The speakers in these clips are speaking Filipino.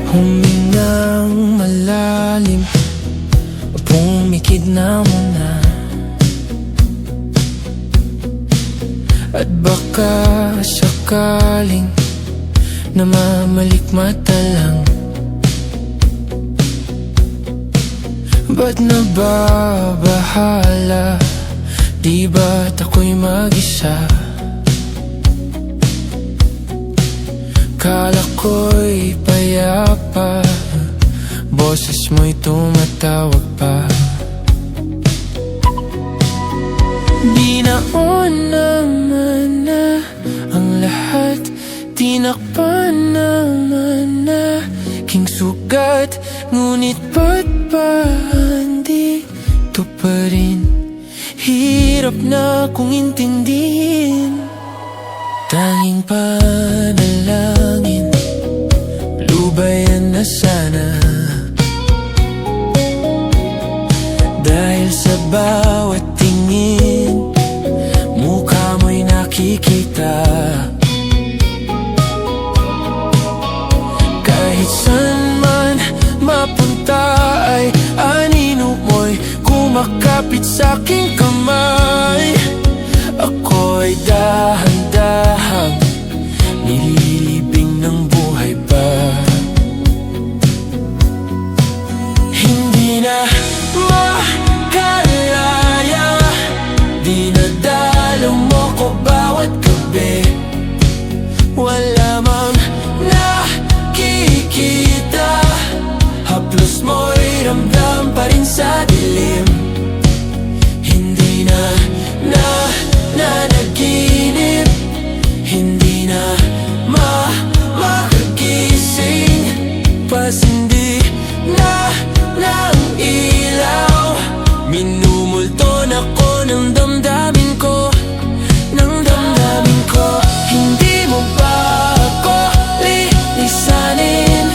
Humingang malalim, pumikit na muna. At baka sakaling namamalikmata lang. Ba't nababahala? Di ba't ako'y mag-isa? Kala ko'y payapa, boses mo'y tumatawag pa. Di nauna na ang lahat, tinakpan naman na king sugat. Ngunit ba't ba andito pa rin? Hirap na kong intindihin. Tanging panalangin, lubayan na sana. Dahil sa bawat tingin, mukha mo'y nakikita. Kahit saan man mapunta ay anino mo'y kumakapit sa'king kamay. Ako'y dahan-dahang nililibing ng buhay pa. Hindi na makalaya, dinadalaw mo ko bawat gabi. Wala mang nakikita, haplos mo'y ramdam pa rin sa dilim. Hindi na nanaginip, hindi na makagising. Pasindi na ng ilaw, minumulton ako ng damdamin ko, ng damdamin ko. Hindi mo ba ako lilisanin?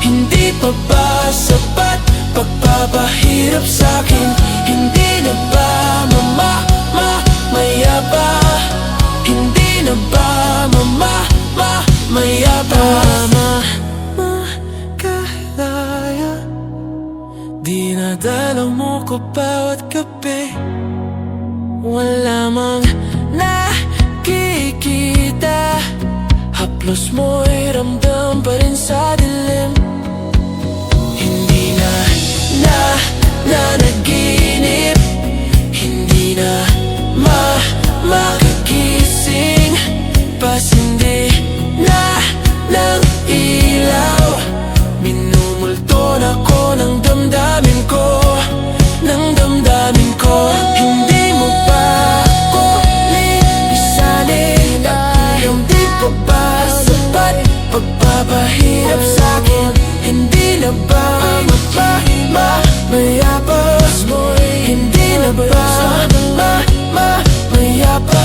Hindi pa ba sapat pagpapahirap sa'kin? Hindi na ba mamaya pa? Hindi na ba mamaya pa? Makalaya, dinadalaw mo ko bawat gabi. Wala mang nakikita, haplos mo'y ramdam pa rin sa dilim. Hindi na nanaginip, hindi na makagising. Pasindi na ng ilaw, minumulton ako ng damdamin ko, ng damdamin ko. Hindi mo ba ako lilisanin? Hindi pa ba sapat pagpapahirap sa'kin? Hindi na ba mamaya pa? Hindi na ba mamaya pa?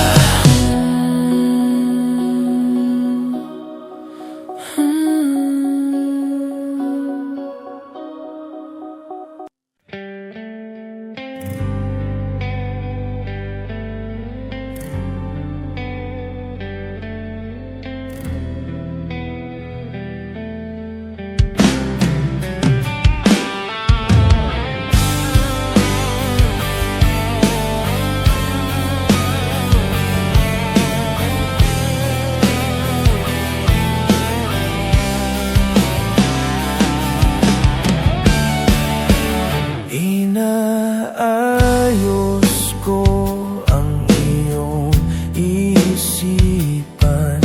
Inaayos ko ang iyong isipan,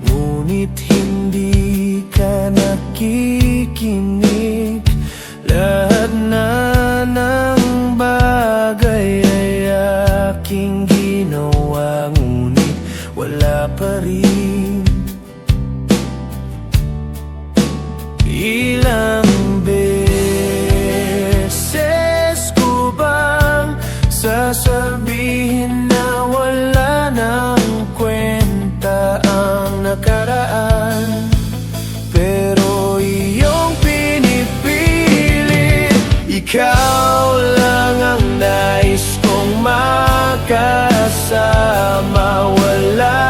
ngunit hindi ka nakikinig. Lahat na ng bagay ay aking ginawa, ngunit wala pa rin. Ilang sasabihin na wala nang kwenta ang nakaraan, pero iyong pinipilit. Ikaw lang ang nais kong makasama. Wala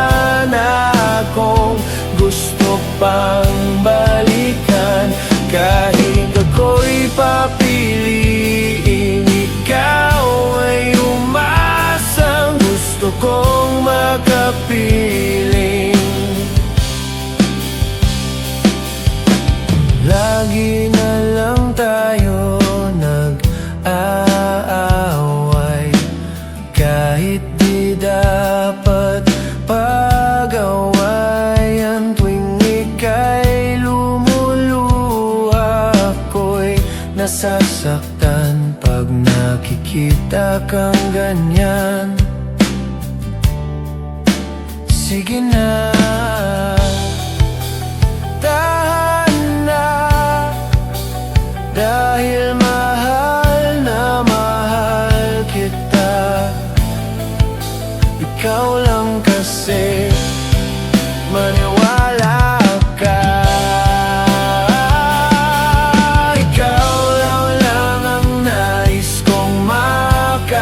na akong gusto pang balikan. Lagi na lang tayo nag-aaway, kahit di dapat pag-awayan. Tuwing ika'y lumuluha, ako'y nasasaktan pag nakikita kang ganyan. Sige na, tahan na, dahil mahal na mahal kita. Ikaw lang kasi, maniwala ka. Ikaw lang ang nais kong makasama.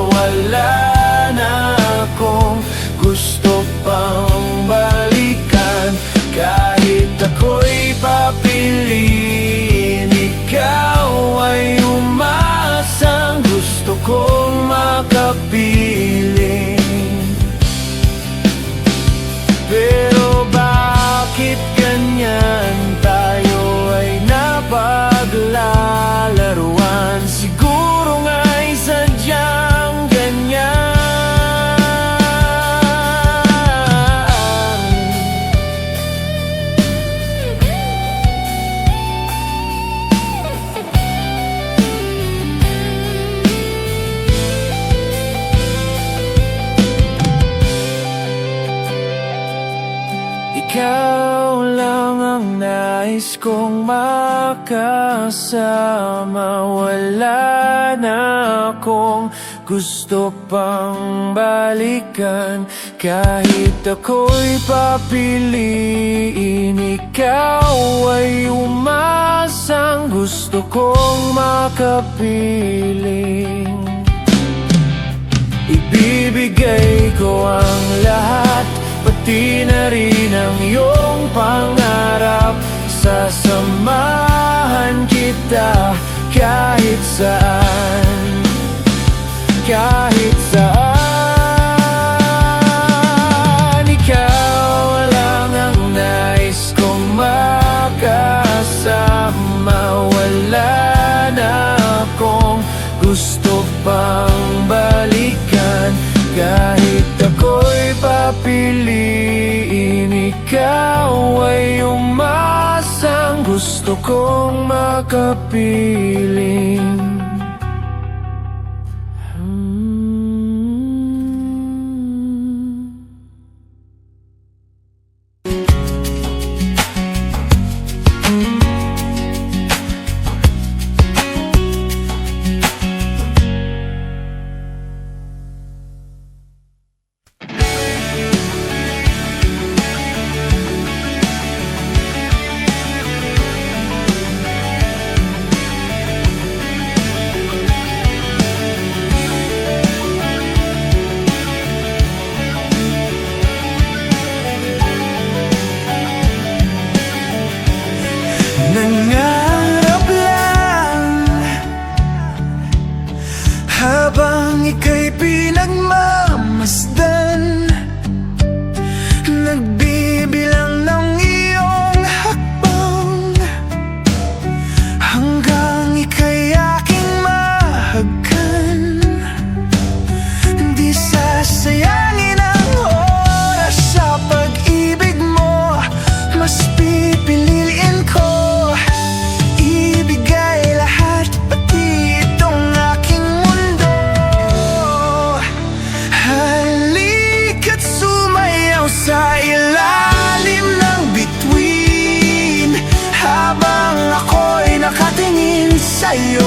Wala na akong gusto pang balikan, kahit ako'y papiliin. Ikaw ay umasang gusto kong makapiling. Pero bakit ganyan tayo ay napaglalaruan? Siguro nga'y sadyang ganyan. Ikaw lang ang nais kong makasama. Wala na akong gusto pang balikan, kahit ako'y papiliin. Ikaw ay umasang gusto kong makapiling. Ibibigay ko ang lahat, pati na rin ang iyong pangarap. Sasamahan kita kahit saan, kahit saan. Ikaw lang ang nais kong makasama. Wala na akong gusto pang balikan, kahit ako'y papiliin. Ikaw ay umasang gusto kong makapiling. Nangarap lang habang ika'y pinagmamasdan, nagbibilang ng iyong hakbang, hanggang ika'y aking mahagkan. Di sasayangin ang oras sa pag-ibig mo, mas pipiliin ko sa ilalim ng bituin, habang ako'y nakatingin sa'yo.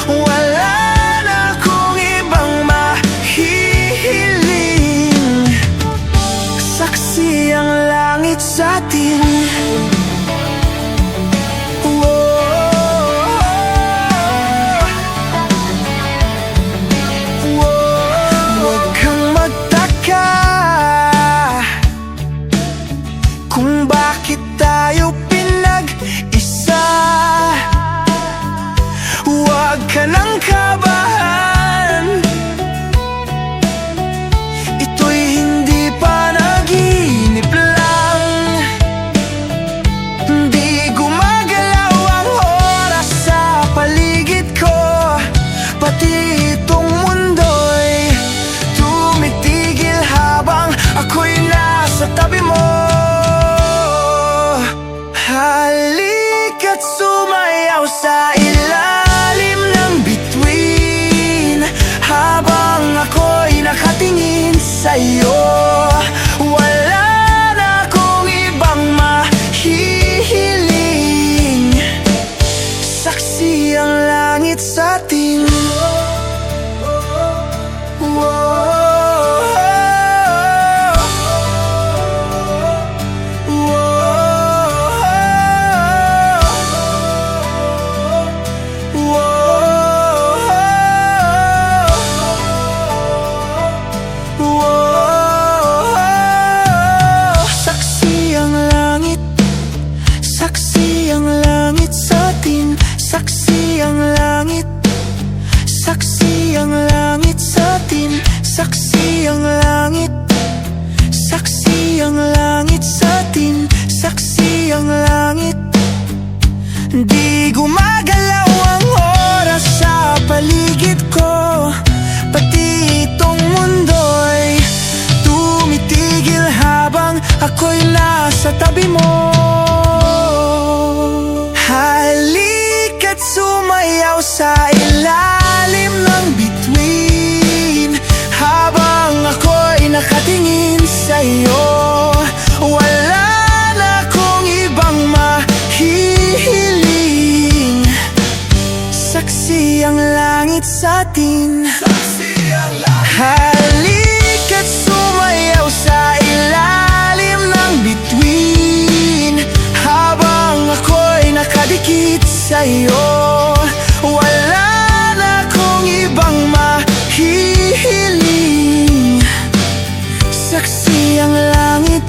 Wala na akong ibang mahihiling, saksi ang langit sa atin. Huwag kang magtaka kung bakit tayo pinag-isa. Huwag ka nang kabahan, ito'y hindi panaginip lang. Saksi ang langit, saksi ang langit sa atin, saksi ang langit. Di gumagalaw ang oras sa paligid ko, pati itong mundo'y tumitigil habang ako'y nasa tabi mo. Halika't sumayaw sa ilalim ng bituin, habang ako'y nakatingin sa'yo. Wala na akong ibang mahihiling. Saksi ang langit sa atin, halika't sumayaw sa ilalim ng bituin, habang ako'y nakadikit sa'yo. Wala na akong ibang mahihiling. Saksi ang langit.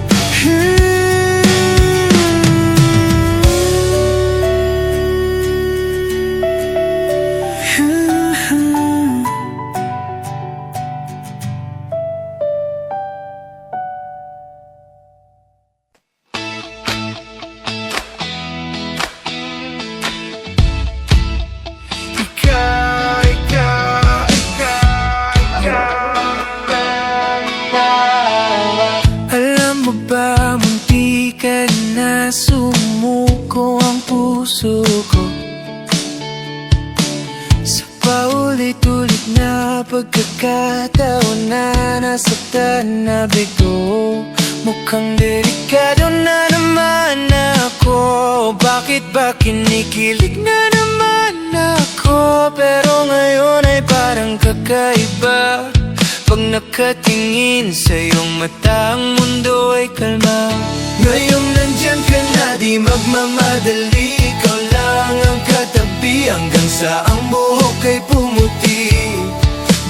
Alam mo ba, munti ka na sumuko ang puso ko sa paulit-ulit na pagkakataon na nasaktan na bigo. Mukhang delikado na naman ako. Bakit ba kinikilig na naman ako? Pero ngayon ay parang kakaiba. Pag nakatingin sa iyong mata, ang mundo ay kalma. Ngayong nandyan ka na, di magmamadali. Ikaw lang ang katabi hanggang sa ang buhok ay pumuti.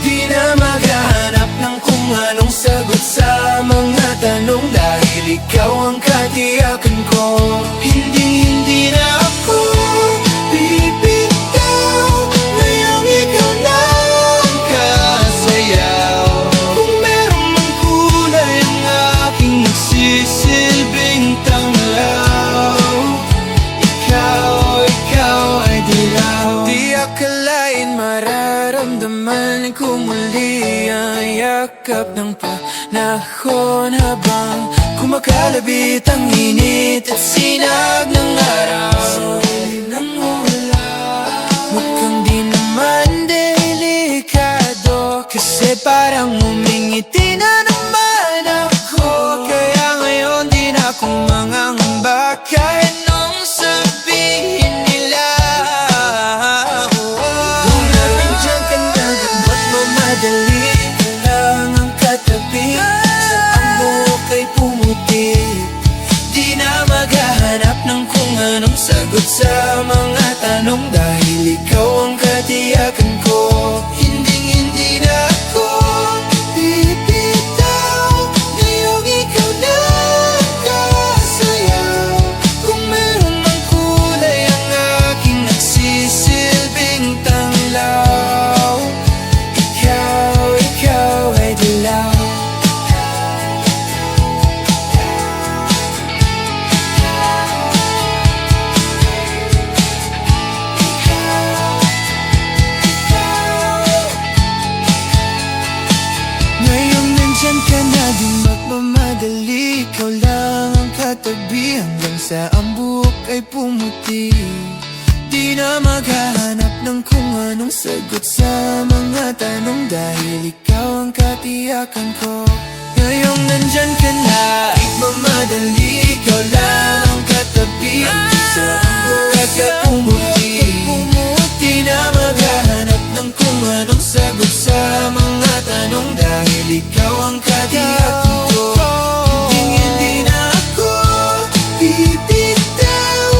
Di na maghahanap ng kung anong sagot sa mga tanong, dahil ikaw ang katiyakan ko. Hindi na ako bibitaw. Ngayong ikaw na ang kasayaw. Kung meron mang kulay ang aking nagsisilbing tanglaw, ikaw ay dilaw. Di akalain mararamdaman ko muli ang yakap ng panahon, habang kumakalabit ang init at sinag ng araw. Mukhang di naman delikado, kasi parang umingiti na naman ako. Kaya ngayon di na ako mangangamba kahit nung sabihin nila. Kung nandiyan ka na, ba't mamadali? Lang ang katabi sa ang buhok ay pumuti. Di na maghahanap ng kung anong sagot sa mga tanong, dahil ikaw ang katiyakan ko. Hindi na ako bibitaw. Ngayong ikaw na kasayaw. Kung meron mang kulay ang aking nagsisilbing tanglaw, ikaw ay dilaw. Ngayong nandyan ka na, di magmamadali. Ikaw lang ang katabi hanggang sa ang buhok ay pumuti. Di na maghahanap ng kung anong sagot sa mga tanong, dahil ikaw ang katiyakan ko. Ngayong nandyan ka na, magmamadali. Ikaw lang ang katabi hanggang sa ang buhok ay pumuti. Di na maghahanap ng kung anong sagot sa mga tanong, dahil ikaw ang katiyakan ko. Hindi na ako bibitaw.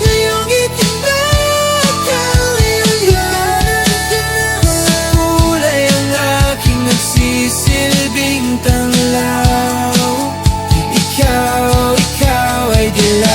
Ngayong itinatawin sa kulay ang aking nagsisilbing tanglaw. Ikaw ay dilaw.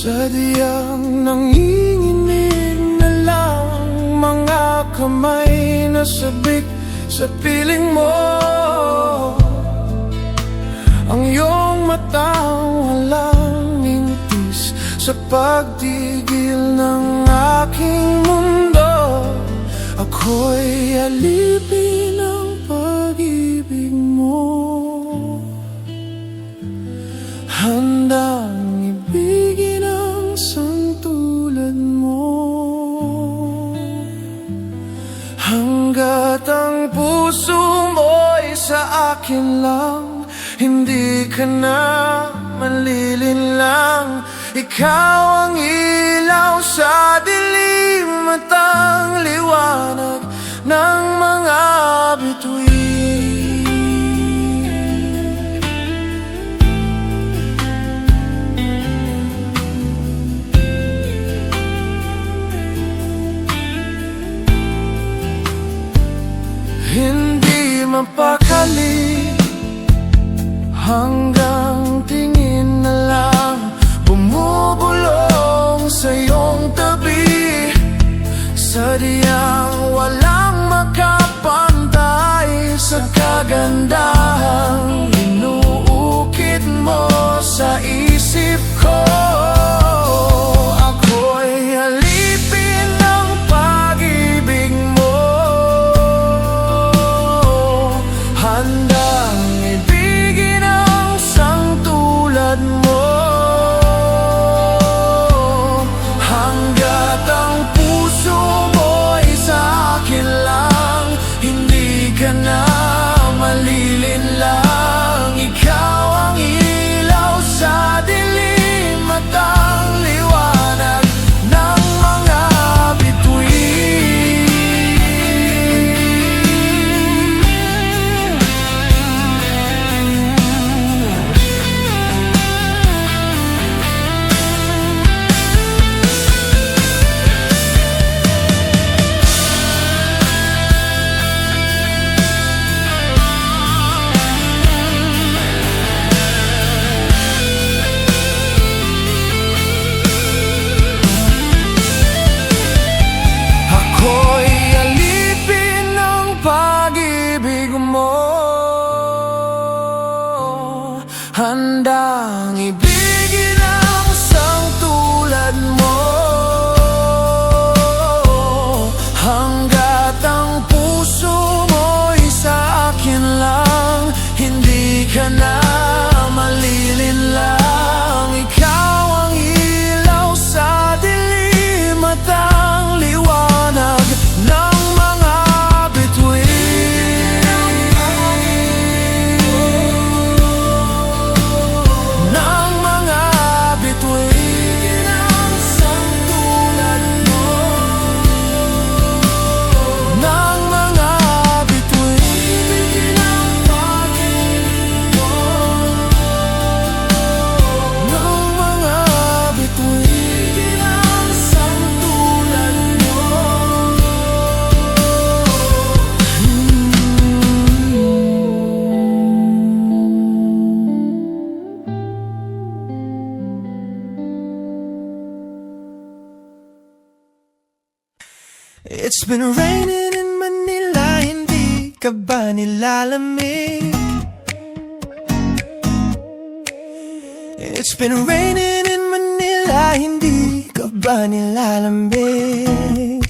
Sadyang nanginginig na lang mga kamay na sabik sa piling mo. Ang iyong matang walang mintis sa pagtigil ng aking mundo. Ako'y alipin ng pag-ibig mo, handang ibigin ang sangtulad mo. Hanggat ang puso mo'y sa akin lang, hindi ka na malilinlang. Ikaw ang ilaw sa dilim at ang liwanag ng mga bituin. Hindi mapakali hanggang tingin na lang bumubulong sa iyong tabi. Sadyang walang makapantay sa kagandahang inuukit mo sa isip ko. Ako'y alipin ng pag-ibig mo, handang ibigin ang sangtulad mo. Hanggat ang puso mo'y sa akin lang, hindi ka na malilinlang. Ikaw ang ilaw sa dilim at ang liwanag ng mga bituin. Ako'y alipin ng pag-ibig mo, handang ibigin ang sangtulad mo. Hanggat ang puso mo'y sa akin lang, hindi ka na malilinlang. Ikaw ang ilaw sa dilim at ang liwanag ng mga bituin. Ng mga bituin ang sangtulad mo, ng mga bituin ang pag-ibig mo, ng mga bituin ang sangtulad mo. It's been raining in Manila, hindi ka ba nilalamig? It's been raining in Manila, hindi ka ba nilalamig?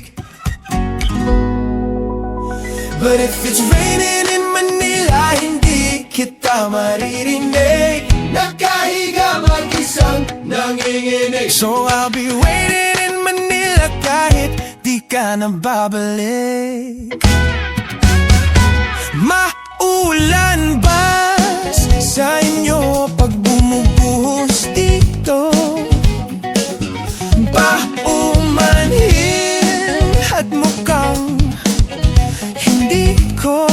But if it's raining in Manila, hindi kita maririnig. Nakahiga mag-isang nanginginig. So I'll be waiting in Manila kahit di ka na babalik. Maulan ba sa inyo pag bumubuhos dito? Paumanhin at mukhang hindi ko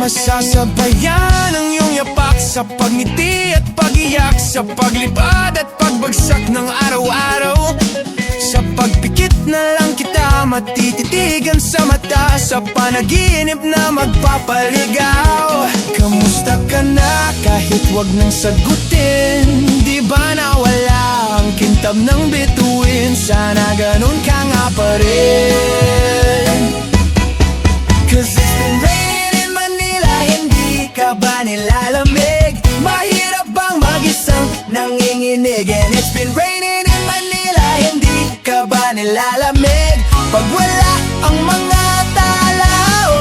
masasabayan ang iyong yapak sa pagngiti at pag-iyak, sa paglipad at pagbagsak ng araw-araw. Sa pagpikit na lang kita matititigan sa mata, sa panaginip na magpapaligaw. Kamusta ka na kahit wag nang sagutin? Di ba nawala kintab ng bituin, sana ganun ka nga pa rin. Cause it's been raining in Manila, hindi ka ba nilalamig? Mahirap bang mag-isang nanginginig? And it's been raining in Manila, hindi ka ba nilalamig? Pag wala ang mga tao,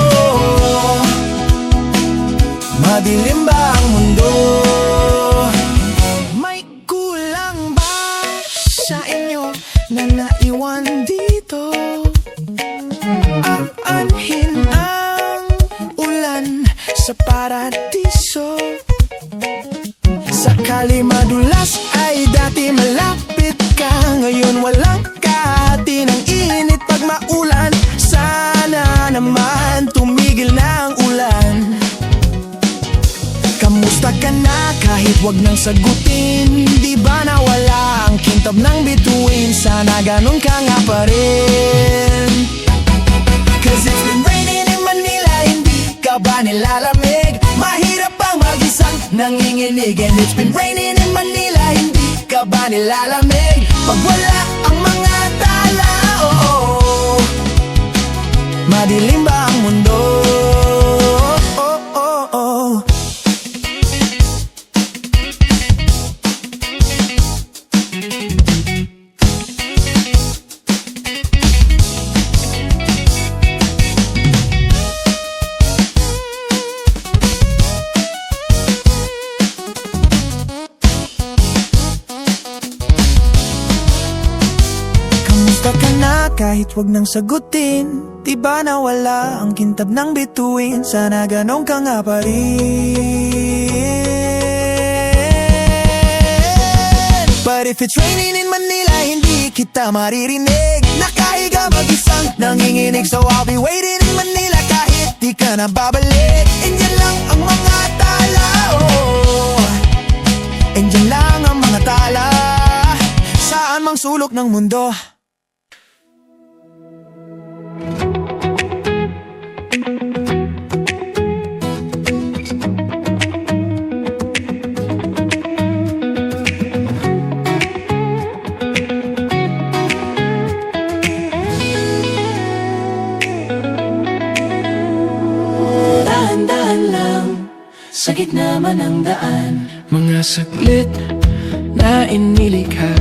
madilim ba ang mundo? May kulang ba sa inyo na naiwan dito? Ang anhin ang ulan sa paradiso. Sakali madulas ay dati malapit ka, ngayon walang kahati ng init pag maulan. Sana naman tumigil na ang ulan. Kamusta ka na kahit wag nang sagutin? Di ba nawala ang kintab ng bituin? Sana ganun ka nga pa rin. Cause it's been raining in Manila, hindi ka ba nilalamig? Mahirap bang mag-isang nanginginig? And it's been raining in Manila, hindi ka ba nilalamig? Pag wala ang mga tao, madilim ba ang mundo? Kamusta ka na kahit wag nang sagutin? Di ba nawala ang kintab ng bituin? Sana ganun ka nga pa rin. But if it's raining in Manila, hindi kita maririnig. Nakahiga mag-isang nanginginig, so I'll be waiting in Manila kahit di ka na babalik. And yan lang ang mga tala, oh. And yan lang ang mga tala, saan mang sulok ng mundo. Sa gitna man ng daan, mga saglit na inilikha,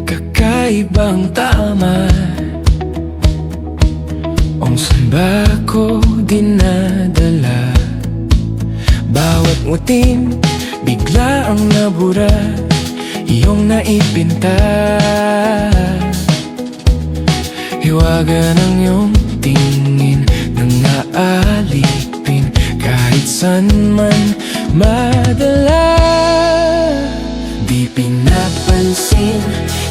kakaibang tama. Kung saan ba ko dinadala? Bawat nguting bigla ang nabura, iyong naipinta. Hiwaga ng iyong tingin nang naalipin, kahit saan man madala. Di pinapansin,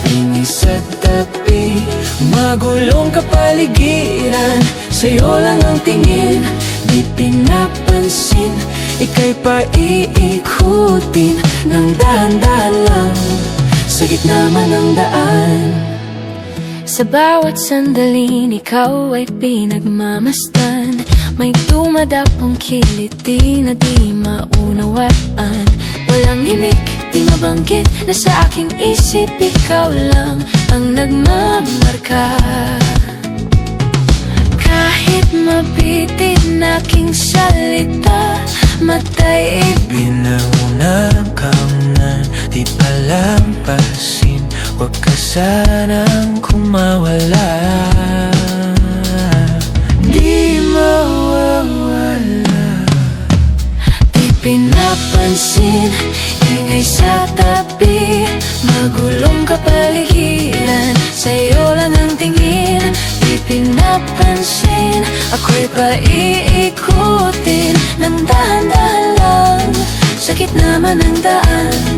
hingi sa tabi, magulong kapaligiran, sa'yo lang ang tingin. Di pinapansin, ika'y paiikutin ng dahan-dahan lang, sa gitna man ng daan. sa bawat sandaling ikaw ay pinagmamasdan. May dumadapong kiliti na di maunawaan. Walang himik, di mabanggit na sa aking isip ikaw lang ang nagmamarka. Kahit mabitin aking salita, matay Binangunan kang na di palampasin, huwag ka sanang kumawala. Di mawawala. Di pinapansin, ingay sa tabi, magulong kapaligiran, sa'yo lang ang tingin. Di pinapansin, ako'y paiikutin ng dahan-dahan lang, sa gitna man ng daan.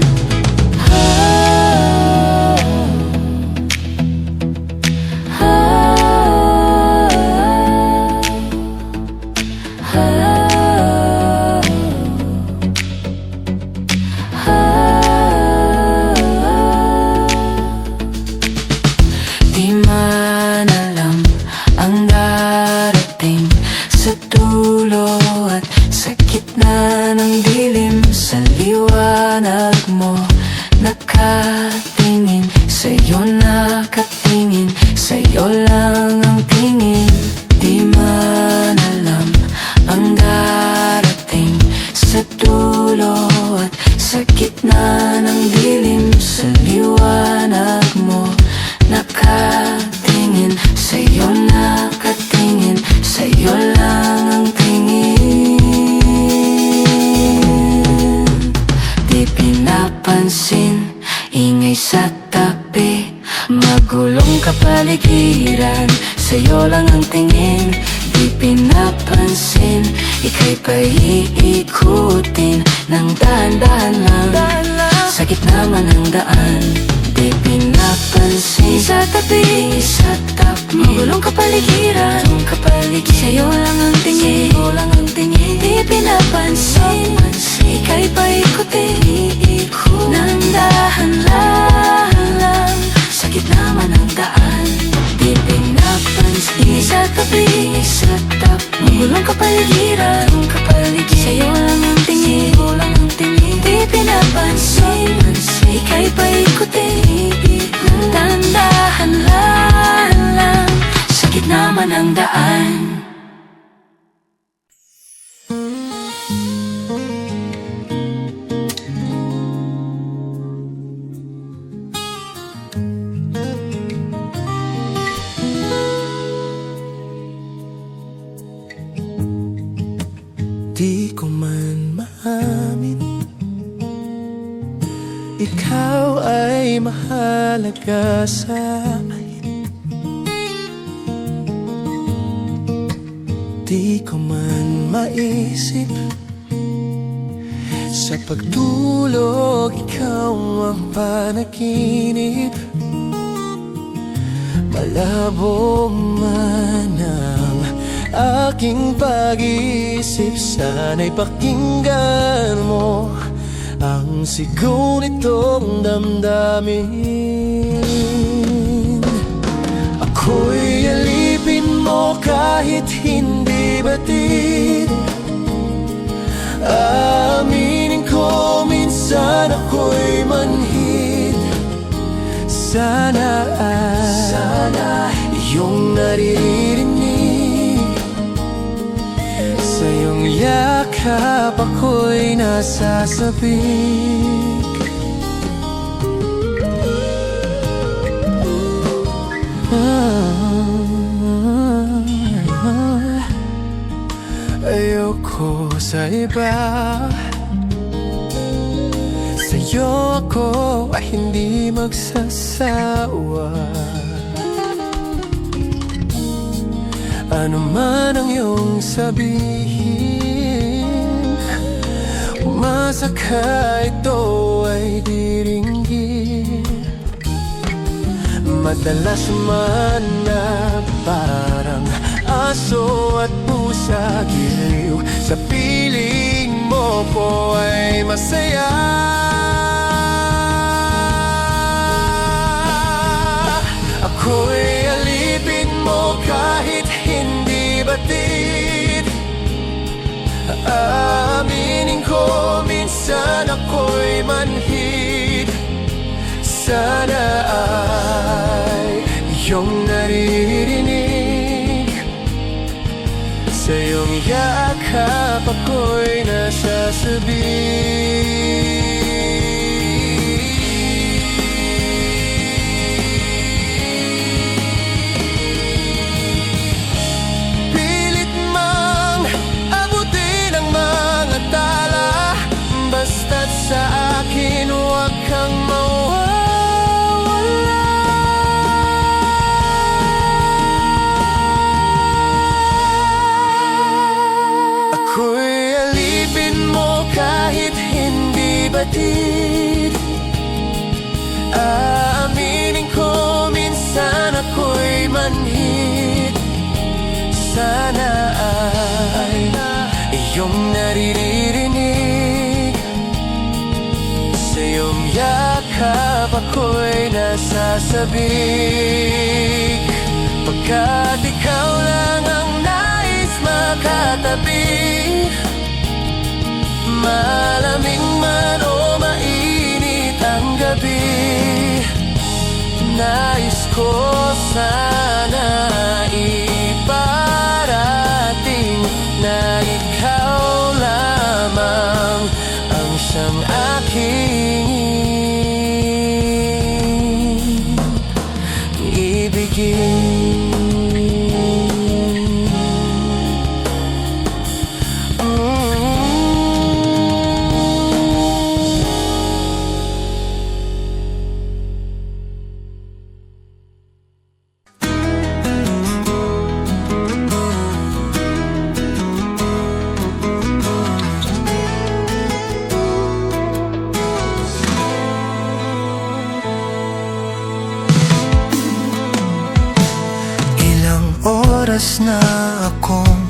Di man alam ang darating sa dulo at sa gitna ng dilim, sa liwanag mo nakatingin Sa'yo nakatingin, sa'yo lang ang tingin. Di man alam ang darating sa dulo at sa gitna ng dilim. Sa liwanag mo nakatingin, sa'yo nakatingin, sa'yo lang ang tingin. Di pinapansin, ingay sa tabi, magulong kapaligiran, sa'yo lang ang tingin. Di pinapansin, ika'y paiikutin ng dahan-dahan lang, sa gitna man ng daan. Di pinapansin, sa tabi, sa tabi, magulong kapaligiran, sa'yo lang ang tingin, sa'yo lang ang tingin. Di pinapansin, ika'y paikutin ng dahan-dahan lang, sa gitna man ng daan. Di pinapansin, sa tabi, sa tabi, magulong kapaligiran, sa'yo lang ang tingin, sa'yo lang ang tingin. Di pinapansin, ika'y paikutin ng dahan-dahan lang, sa gitna man ng daan. Di ko man maamin, ikaw ay mahalaga sa akin. Di ko man maisip, sa pagtulog ikaw ang panaginip. Malabo man ang aking pag-iisip, sana'y pakinggan mo ang sigaw nitong damdamin. Ako'y alipin mo kahit hindi batid. Aminin ko minsan ako'y manhid. Sana iyong naririnig, sa iyong yakap ako'y nasasabik. Ayoko sa iba, sa'yo ako ay hindi magsasawa. Ano man ang iyong sabihin, umasa ka ito ay diringgin. Madalas man na parang aso at pusa, giliw sa piling mo po ay masaya. Ako'y alipin mo kahit hindi batid. Aminin ko minsan ako'y manhid. Sana ay iyong naririnig, sa iyong yakap ako'y nasasabik. Pilit mang abutin ang mga tala, basta't sa akin huwag kang mawawala. Ako'y alipin mo kahit hindi batid. Aaminin ko minsan ako'y manhid. Sana ay iyong naririnig, sa iyong yakap ako'y nasasabik. Pagkat ikaw lang ang nais makatabi, malamig man o mainit ang gabi, ko sana iparating na ikaw lamang ang siyang aking ibigin. Oras na akong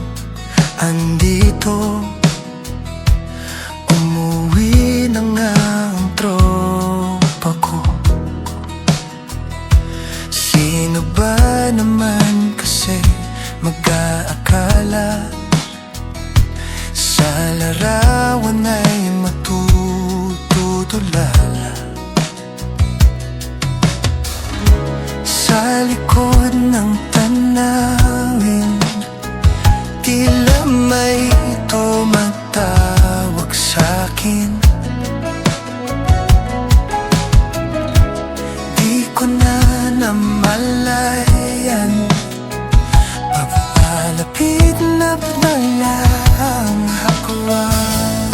andito, umuwi na nga ang tropa ko. Sino ba naman kasi mag-aakala sa larawan ay matutulala? Sa likod ng tanawin, tila may tumatawag sa'kin. Di ko na namalayan, papalapit na pala ang hakwan.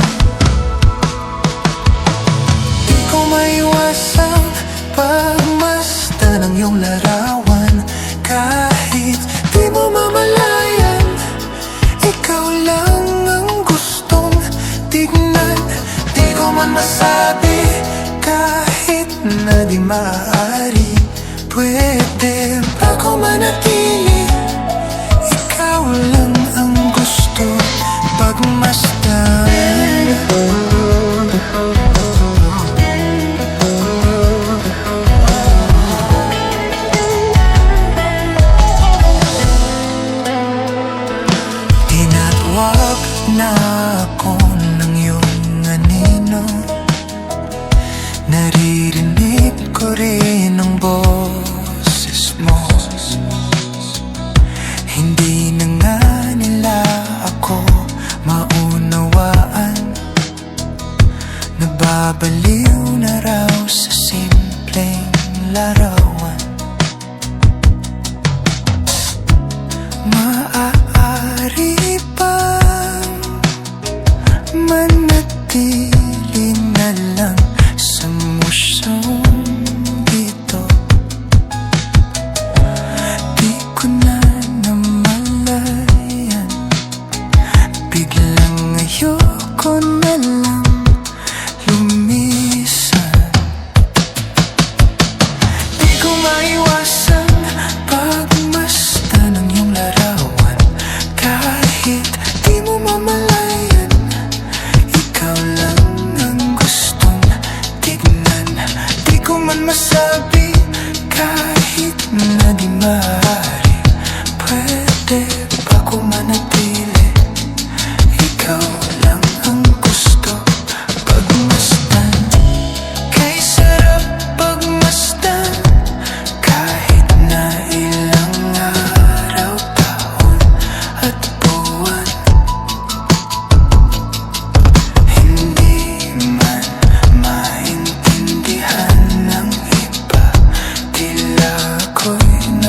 Di ko maiwasang pagmasdan ang iyong larawan. Kahit di mo mamalayan, ikaw lang ang gustong tignan. Di ko man masabi kahit na di maaari, pwede pa ko manatili. Ikaw lang ang gusto pagmasdan. Tinatawag na ako ng iyong anino, naririnig ko rin ang boses mo. Hindi na nga nila ako maunawaan, nababaliw na raw sa simpleng larawan. Maaari bang manatili na lang sa musyong ito? Di ko na namalayan, biglang ayoko na lang lumisan. Di ko maiwasan pagmasdan ng iyong larawan. Kahit di mo mamalayan, ikaw lang ang gustong tignan. Di ko man masabi kahit na di maaari, pwede pa ko manatili. Ikaw lang ang gusto pagmasdan. Kay sarap pagmasdan kahit na ilang araw, taon at buwan. Hindi man maintindihan ng iba, tila ako'y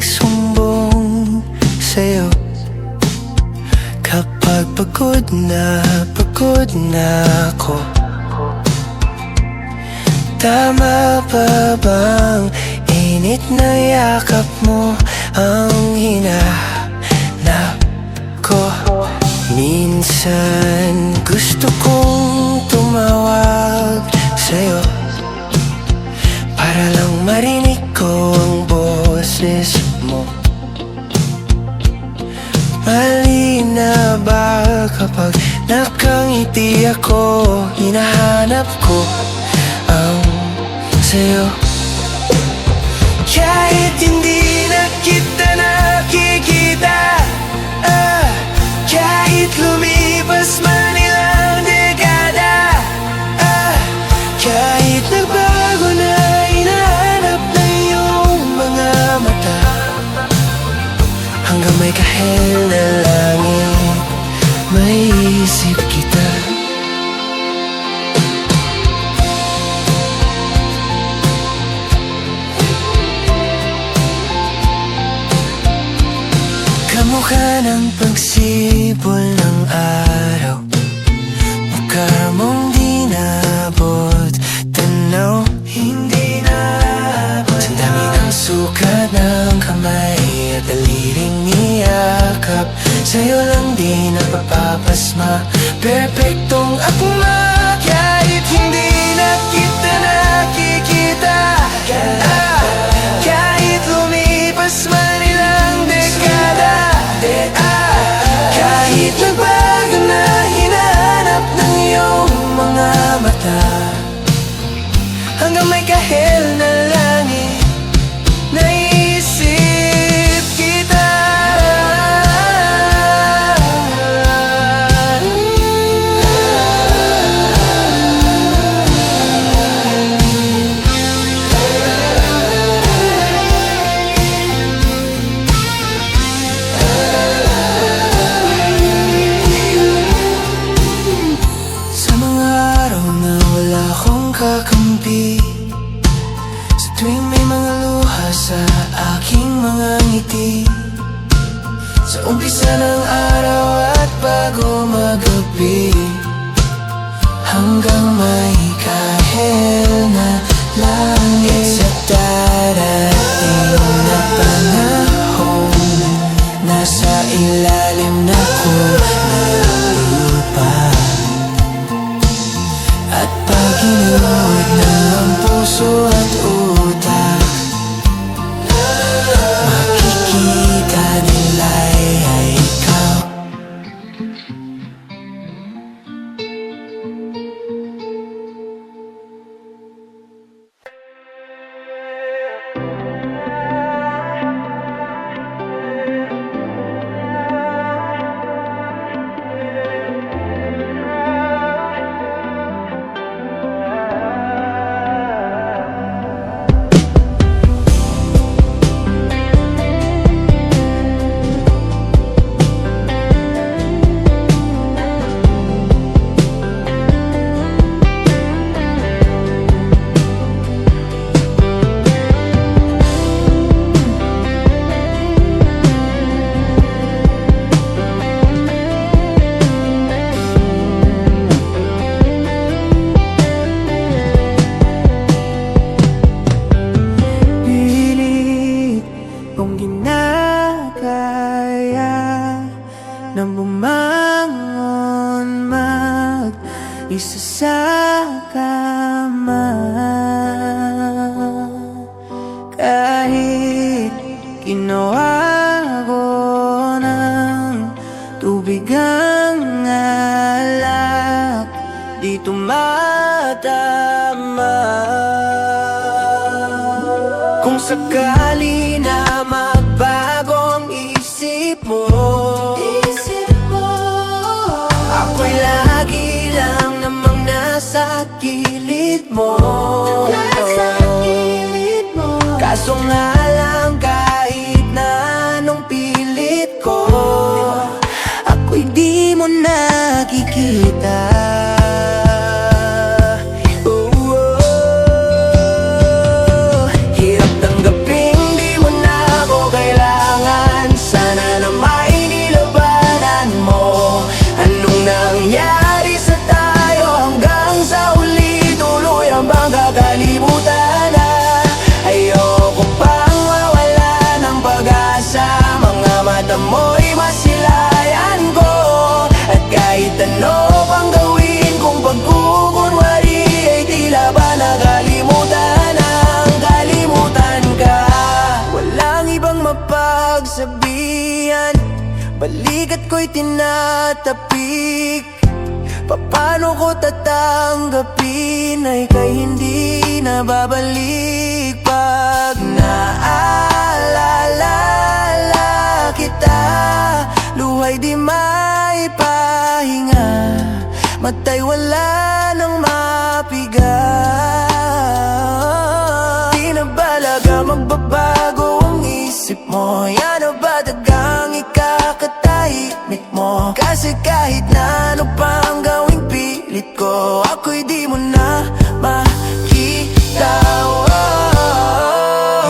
magsumbong sa'yo kapag pagod na ako. Tama pa bang init na yakap mo ang hinanap ko? Minsan gusto kong tumawag sa'yo para lang marinig ko ang boses mo. Mali na ba kapag nakangiti ako? Hinahanap ko ang sa'yo. Kahit hindi na kita nakikita, kahit lumipas man ilang dekada, kahit nagbago na hinahanap na iyong mga mata, hanggang may kahel na langit, may isip kita. Kamukha ng pagsibol ng araw, mukha mong di naabot tanaw. Hindi naabot ang dami ng sukat ng kamay at daliring niyakap. Sa'yo lang di napapapasma, perpektong akma. Kahit hindi na kita nakikita, kahit lumipas man ilang dekada, kahit nagbago na hinahanap ng iyong mga mata, hanggang may kahel na langit, naisip kita. Sa mga araw na wala akong kakampi, sa tuwing may mga luha sa aking mga ngiti, sa umpisa ng araw at bago magabi, hanggang may kahel na langit. Sa darating na panahon, nasa ilalim na ko ng lupa, at pag hinuod ng puso at utak, makikita nila'y ikaw. Pilit kong ginagaya na bumangon mag-isa sa kama, kahit ginawa ko ng tubig ang alak, di tumatama. Kung sakali na magbago ang isip mo, ako'y lagi lang namang nasa gilid mo. Kaso nga lang kahit na anong pilit ko, ako'y di mo nakikita. Hirap tanggapin di mo na ako kailangan. balikat ko'y tinatapik. Paano ko tatanggapin ay kay hindi na babalik. Pag naalala kita, luhay di maipahinga, matay wala nang mapiga. Di na balaga magbabago ang isip mo, yan o ba dagang ikakatahimik mo? Kasi kahit na ano pang gawing pilit ko, ako'y di mo na makita.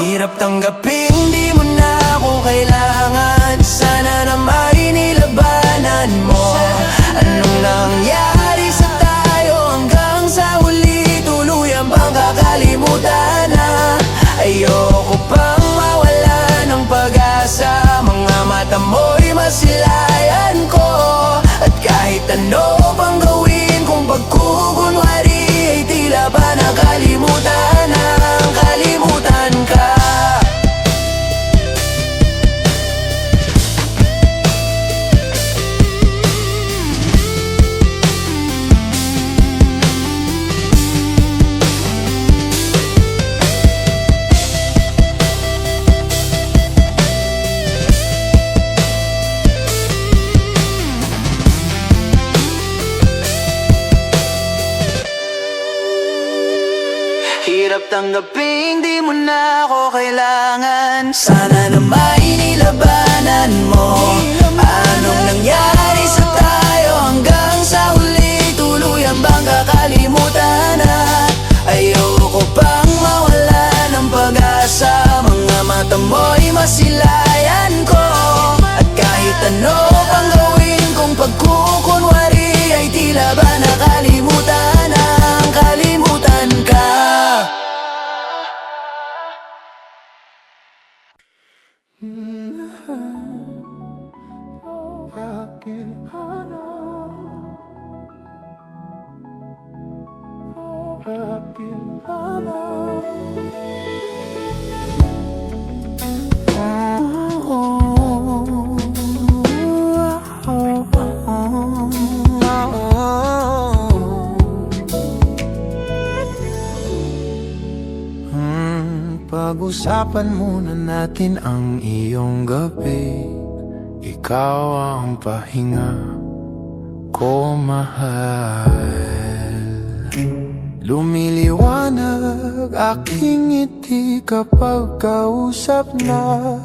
Hirap tanggapin, di mo na ako kailangan. Sana na may nilabanan mo. Anong nangyari sa tayo hanggang sa huli? Tuluyan bang kakalimutan na? Ayoko pang mawala ng pag-asa. Mga mata mo'y masilayan ko. At kahit ano pang gawin kung pagkukunwari, ay tila ba nakalimutan ang kalimutan ka. Hirap tanggapin, di mo na ako kailangan. Sana na may nilabanan mo. Anong nangyari sa tayo hanggang sa huli? Tuluyan bang kakalimutan na? Ayoko pang mawala ng pag-asa. Mga mata mo'y masilayan ko. At kahit ano pang gawin kung pagkukunwari, ay tila ba nakalimutan ang kalimutan ka. Pag-usapan muna natin ang iyong gabi. Ikaw ang pahinga ko, mahal. Lumiliwanag aking ngiti kapag kausap na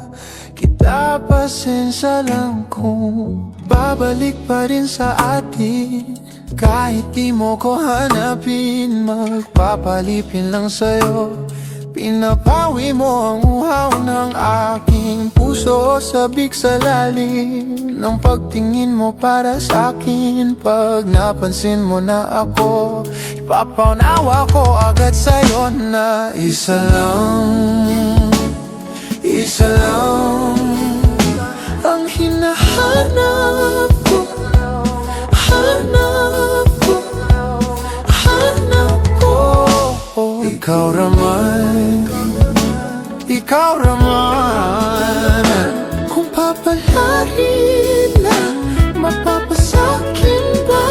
kita. Pasensya lang kung babalik pa rin sa atin. Kahit di mo ko hanapin, magpapalipin lang sa'yo. Pinapawi mo ang uhaw ng aking puso. Sabik sa lalim ng pagtingin mo para sa'kin. Pag napansin mo na ako, ipapaunawa ko agad sa'yo na isa lang ang hinahanap ko. Hanap ko. Ikaw raman, kung papalarin na, mapapasakin ba?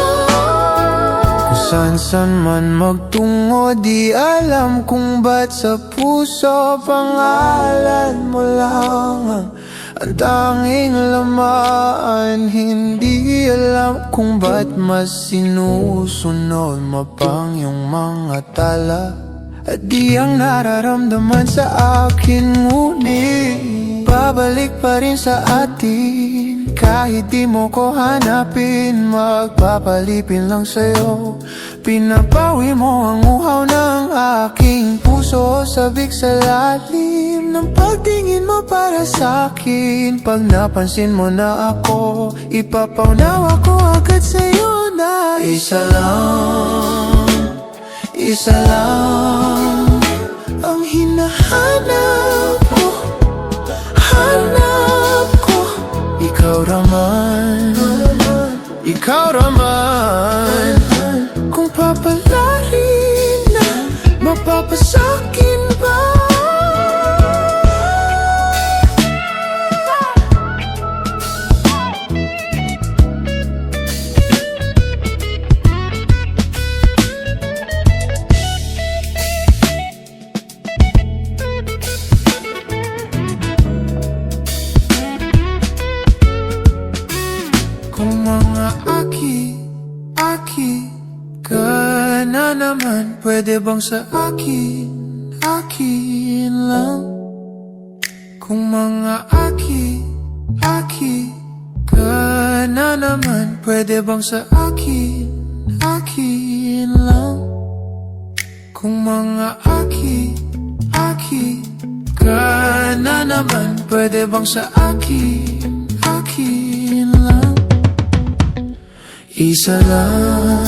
Kung saan man magtungo, di alam kung ba't sa puso pangalan mo lang ang tanging laman. Hindi alam kung ba't mas sinusunod mo pang yung mga tala. At di ang nararamdaman sa akin, ngunit babalik pa rin sa atin. Kahit di mo ko hanapin, magpapalipin lang sa'yo. Pinapawi mo ang uhaw ng aking puso. Sabik sa lalim ng pagtingin mo para sa'kin. Pag napansin mo na ako, ipapaunawa ko agad sa'yo na isa lang ang hinahanap ko. Hanap ko. Ikaw raman, kung papalarin na, mapapasakin ba? pwede bang sa akin, akin lang? Kung mga aki ka na naman, pwede bang sa akin, akin lang? Kung mga aki ka na naman, pwede bang sa akin, akin lang? Isa lang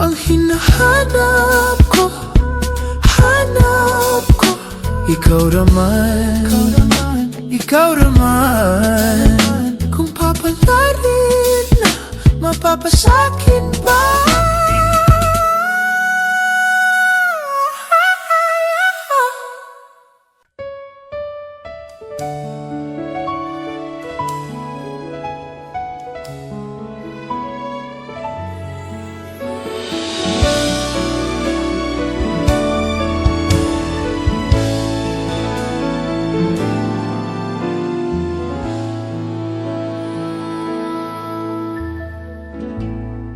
ang hinahanap ko, hanap ko. Ikaw naman, kung papalarin na, mapapasakin ba?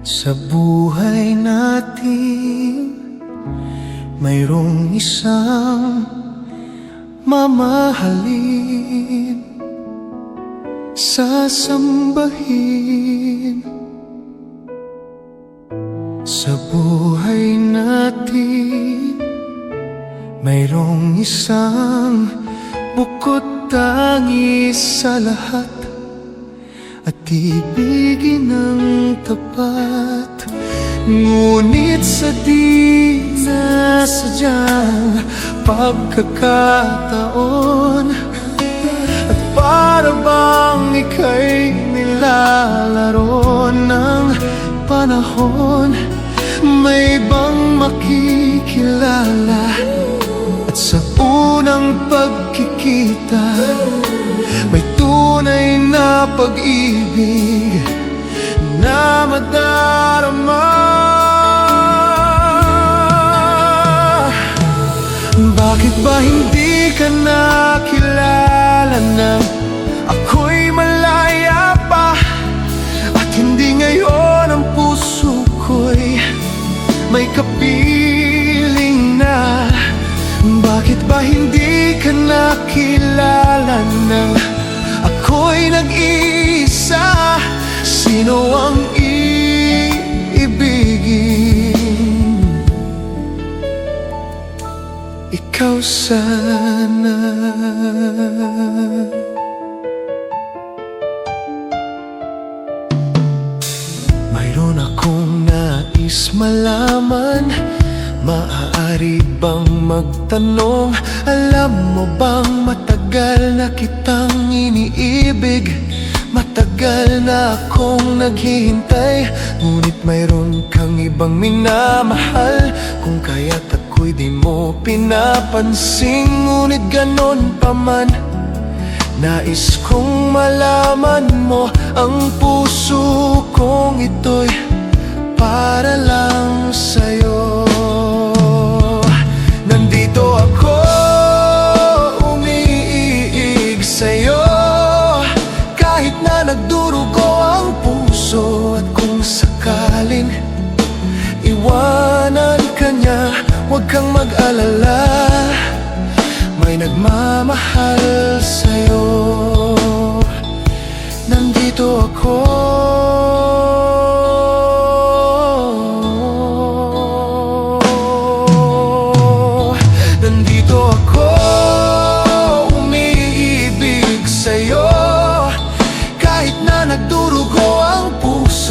Sa buhay natin, mayroong isang mamahalin, sasambahin. Sa buhay natin, mayroong isang bukod tangis sa lahat, at ibigin ng tapat. Ngunit sa di nasadyang pagkakataon, at para bang ika'y nilalaro ng panahon, may bang makikilala? At sa unang pagkikita, may tunay na pag-ibig na madarama. Bakit ba hindi ka nakilala nang ako'y malaya pa? At hindi ngayon ang puso ko'y may kapiling na? Bakit ba hindi ka nakilala nang ako'y nag-iisa? Sino ang iibigin? Ikaw sana. Mayroon akong nais malaman. Maaari bang magtanong? Alam mo bang matagal na kitang iniibig? Matagal na akong naghihintay, ngunit mayroon kang ibang minamahal. Kung kaya't ako'y di mo pinapansin, ngunit ganon pa man, nais kong malaman mo ang puso kong ito'y para lang sa'yo. Nandito ako, umiiig sa'yo, kahit na nagdurugo ang puso. At kung sakaling iwanan ka niya, huwag kang mag-alala, may nagmamahal sa'yo. Nandito ako,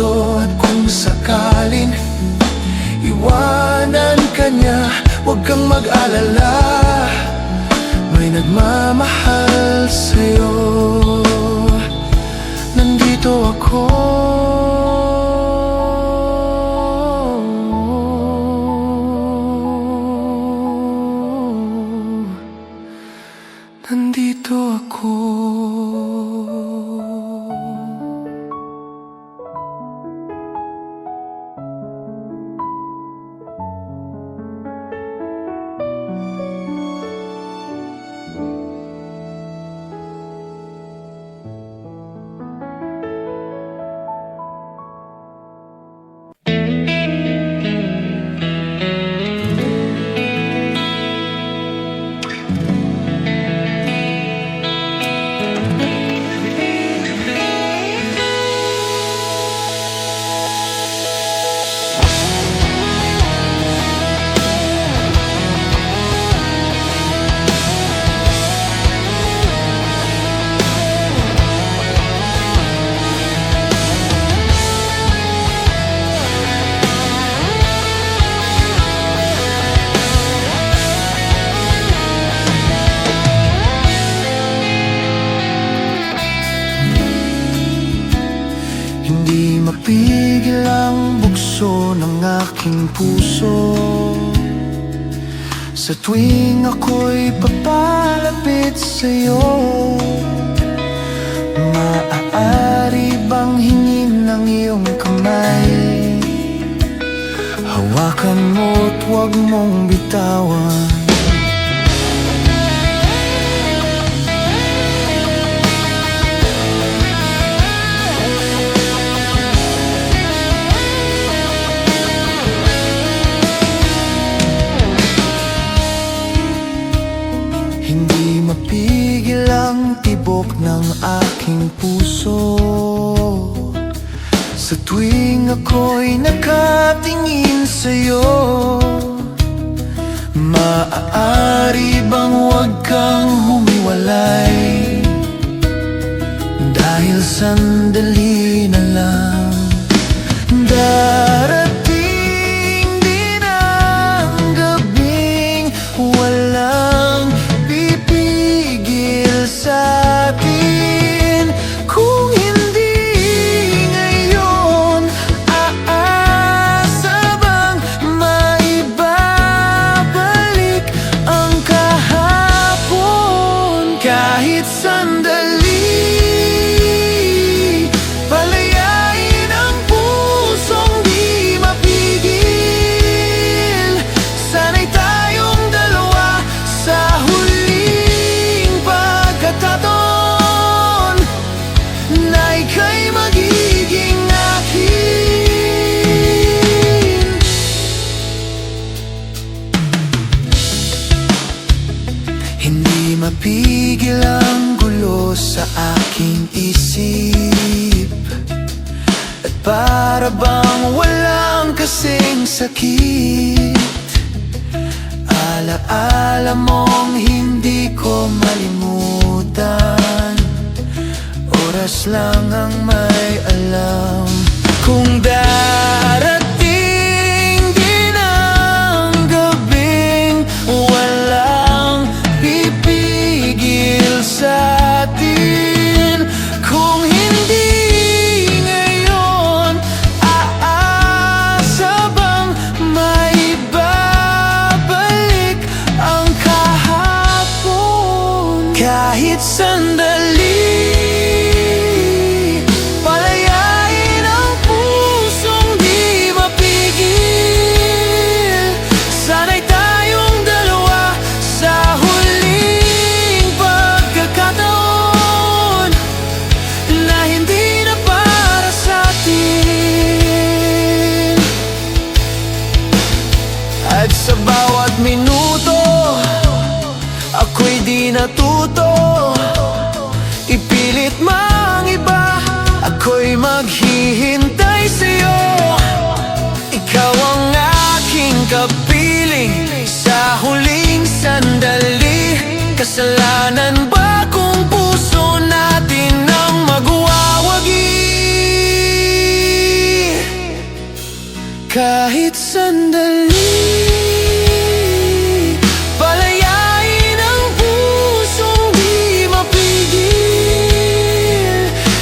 at kung sakalin iwanan ka niya, huwag kang mag-alala, may nagmamahal sa'yo. Nandito ako, nandito ako. aking puso. Sa tuwing ako'y papalapit sa'yo, maaari bang hingin ng iyong kamay? Hawakan mo't huwag mong bitawan. Hindi mapigil ang tibok ng aking puso sa tuwing ako'y nakatingin sa'yo. Maaari bang huwag kang humiwalay? Dahil sandali na lang darating din ang gabing walang pipigil sa'tin. Kung hindi ngayon, aasa bang maibabalik ang kahapon? Kahit sandali, palayain ang pusong di mapigil. Sana'y tayong dalawa sa huling pagkakataon na ika'y magiging akin. Hindi mapigil ang gulo sa aking isip, at para bang walang kasing sakit. Alaala mong hindi ko malimutan, oras lang ang may alam. Kung darating din ang gabing walang pipigil sa'tin, kung hindi ngayon, aasa bang maibabalik ang kahapon? Kahit sandali, palayain ang pusong di mapigil. Sana'y tayong dalawa sa huling pagkakataon na hindi na para sa'tin. At sa bawat minuto, ako'y di natuto ipilit mang iba. Ako'y maghihintay sa'yo, ikaw ang aking kapiling sa huling sandali. Kasalanan ba kung puso natin ang magwawagi? Kahit sandali, palayain ang pusong di mapigil.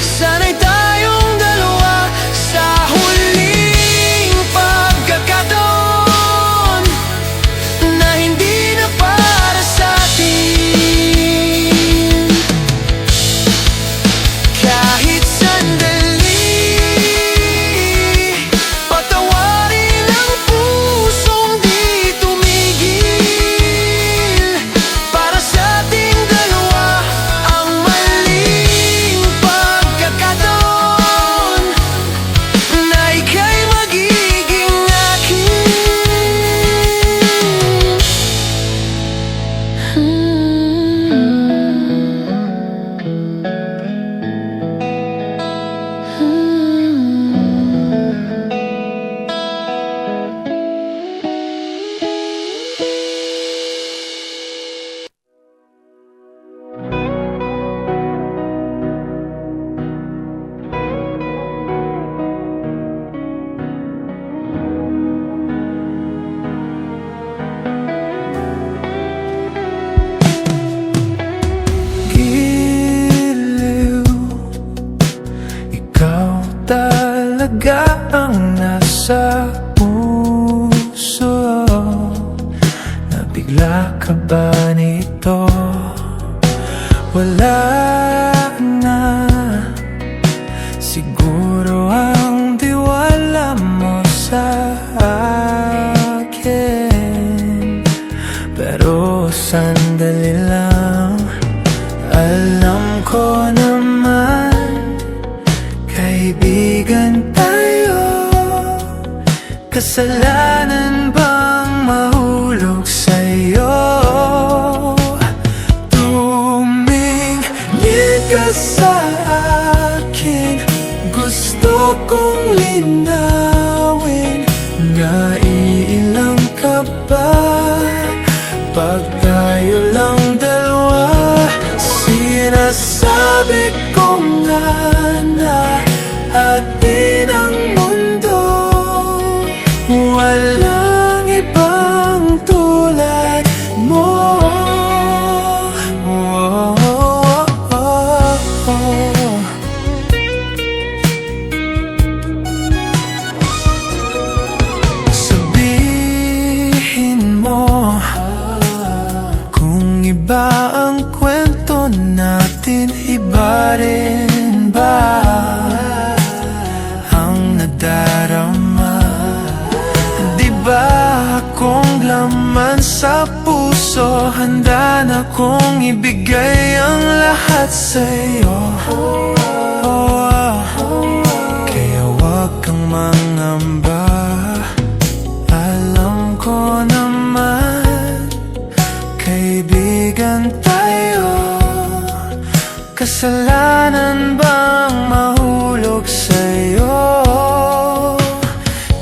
Sana'y tayong dalawa sa huling pagkakataon na hindi na para sa'tin. Kahit sandali, patawarin ang pusong di tumigil. Para sa ating dalawa ang maling pagkakataon na ika'y magiging giliw. Ikaw talaga ang nasa puso ba nito? Wala na. Siguro ang tiwala mo sa akin, pero sandali lang. Alam ko naman, kaibigan tayo. Kasalanan bang mahulog sa'yo? Tumingin ka sa akin, gusto kong linawin. Naiilang ka ba pag tayo lang dalawa? Sinasabi ko nga na atin ang mundo, walang ibang tulad mo. Sabihin mo kung iba ang kwento natin, iba rin ba ang nadarama? Di ba akong laman sa puso, handa na kong ibigay ang lahat sa'yo. Kaya wag kang mangamba, alam ko naman, kaibigan tayo. Kasalanan bang mahulog sa'yo?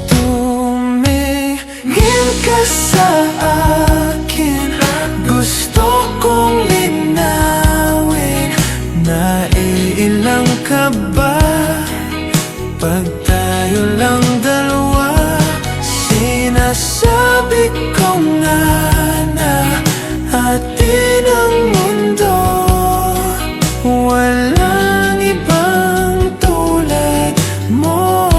Tumingin ka sa akin, gusto kong linawin. Naiilang ka ba pag tayo lang dalawa? Sinasabi ko nga na atin ang mundo, walang ibang tulad mo.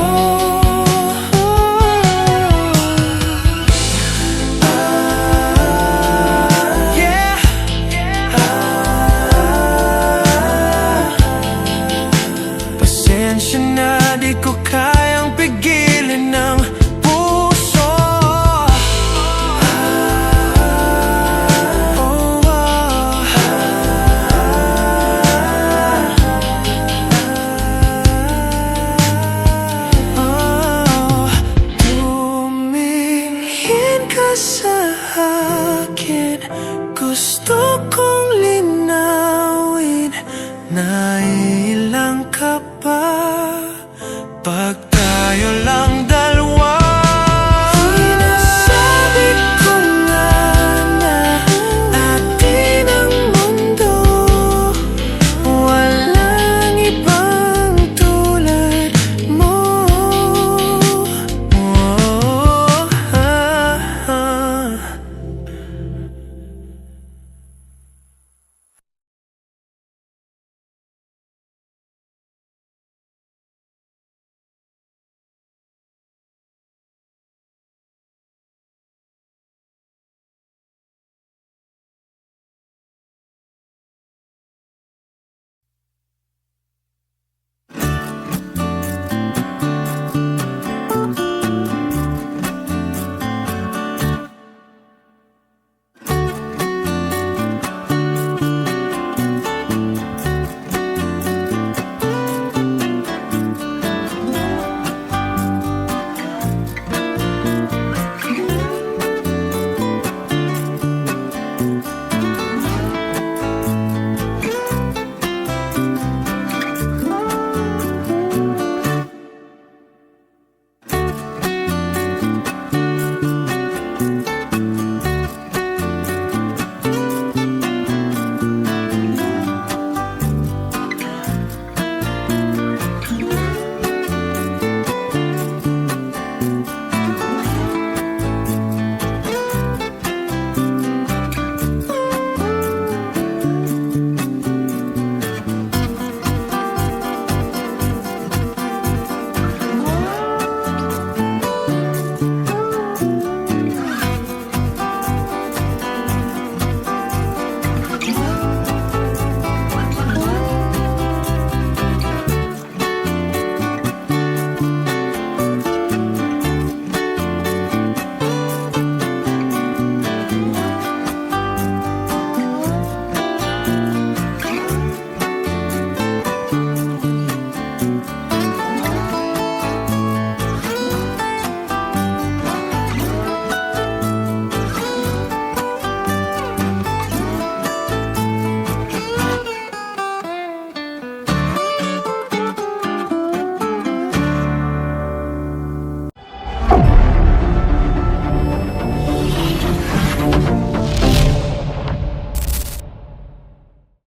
Pasensya na, di ko kayang pigilin ng puso. Tumingin ka sa akin, gusto kong linawin. Naiilang ka ba pag